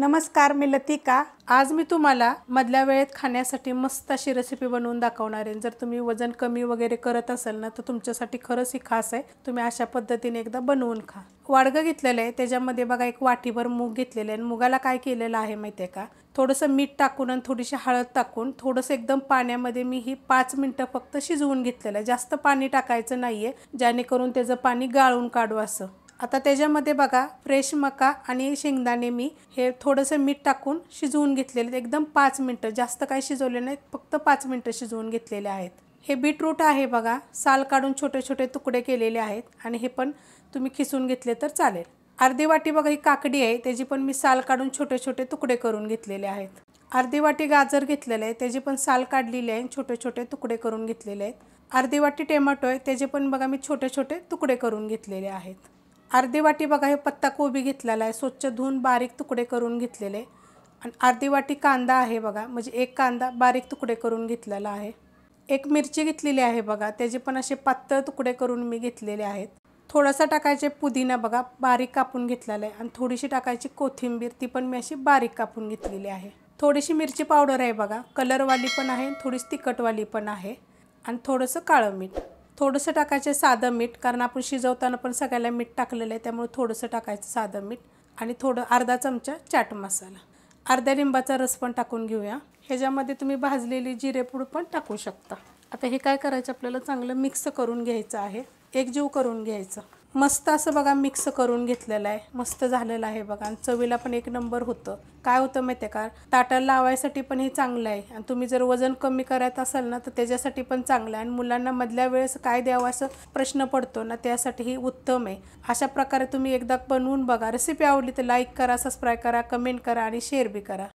नमस्कार, मी लतिका। आज मी तुम्हाला मधल्या वेळेत खाण्यासाठी मस्त अशी रेसिपी बनवून दाखवणार आहे। जर तुम्ही वजन कमी वगैरे करत असाल ना तर तुमच्यासाठी खरंच ही खास आहे। तुम्ही अशा पद्धतीने एकदा बनवून खा। वाडगं घेतलेलं आहे, त्याच्यामध्ये बघा एक वाटीभर मूग घेतलेले आहे। मुगाला काय केलेलं आहे माहिती आहे का, थोडंसं मीठ टाकून आणि थोडीशी हळद टाकून थोडंसं एकदम पाण्यामध्ये मी ही 5 मिनिटं फक्त शिजवून घेतलेलं आहे। जास्त पाणी टाकायचं नाहीये, जेणेकरून त्याचं पाणी गाळून काढू असं। आता त्याच्यामध्ये बघा फ्रेश मका आणि शेंगदाणे मी हे थोडंसं मीठ टाकून शिजवून घेतलेले एकदम 5 मिनिटं, जास्त काही शिजवले नाहीत, फक्त 5 मिनिटं शिजवून घेतलेले आहेत। हे बीटरूट आहे बघा, साल काढून छोटे छोटे तुकडे केलेले आहेत आणि हे पण तुम्ही खिसून घेतले तर चालेल। अर्धी वाटी बघा ही काकडी आहे, त्याची पण मी साल काढून छोटे छोटे तुकडे करून घेतलेले आहेत। अर्धी वाटी गाजर घेतलेले आहे, त्याची पण साल काढलेली आहे, छोटे छोटे तुकडे करून घेतलेले आहेत। अर्धी वाटी टोमॅटो आहे, त्याचे पण बघा मी छोटे छोटे तुकडे करून घेतलेले आहेत। अर्धी वाटी बघा हे पत्ता कोबी घेतलेला आहे, स्वच्छ धुवून बारीक तुकडे करून घेतलेले। आणि अर्धी वाटी कांदा आहे बघा, म्हणजे एक कांदा बारीक तुकडे करून घेतलेला आहे। एक मिरची घेतलेली आहे बघा, त्याचे पण असे पातळ तुकडे करून मी घेतलेले आहेत। थोडासा टाकायचे पुदिना बघा, बारीक कापून घेतलेला आहे। आणि थोडीशी टाकायची कोथिंबीर, ती पण मी अशी बारीक कापून घेतलेली आहे। थोडीशी मिरची पावडर आहे बघा, कलरवाली पण आहे, थोडीशी तिखटवाली पण आहे। आणि थोडंसं काळं मीठ, थोडंसं टाकायचं साधं मीठ, कारण आपण शिजवताना पण सगळ्याला मीठ टाकलेलं आहे, त्यामुळे थोडंसं टाकायचं साधं मीठ। आणि थोडं अर्धा चमचा चाट मसाला, अर्ध्या लिंबाचा रस पण टाकून घेऊया। ह्याच्यामध्ये तुम्ही भाजलेली जिरेपूड पण टाकू शकता। आता हे काय करायचं, आपल्याला चांगलं मिक्स करून घ्यायचं आहे, एकजीव करून घ्यायचं। मस्त असं बघा मिक्स करून घेतलेलं आहे, मस्त झालेलं आहे बघा। आणि चवीला पण एक नंबर होतं। काय होतं माहिती आहे का, ताटाला लावायसाठी पण हे चांगलं आहे। आणि तुम्ही जर वजन कमी करायचं असाल ना तर त्याच्यासाठी पण चांगलं आहे। आणि मुलांना मधल्या वेळेस काय द्यावं असं प्रश्न पडतो ना, त्यासाठी ही उत्तम आहे। अशा प्रकारे तुम्ही एकदा बनवून बघा। रेसिपी आवडली तर लाईक करा, सबस्क्राईब करा, कमेंट करा आणि शेअर बी करा।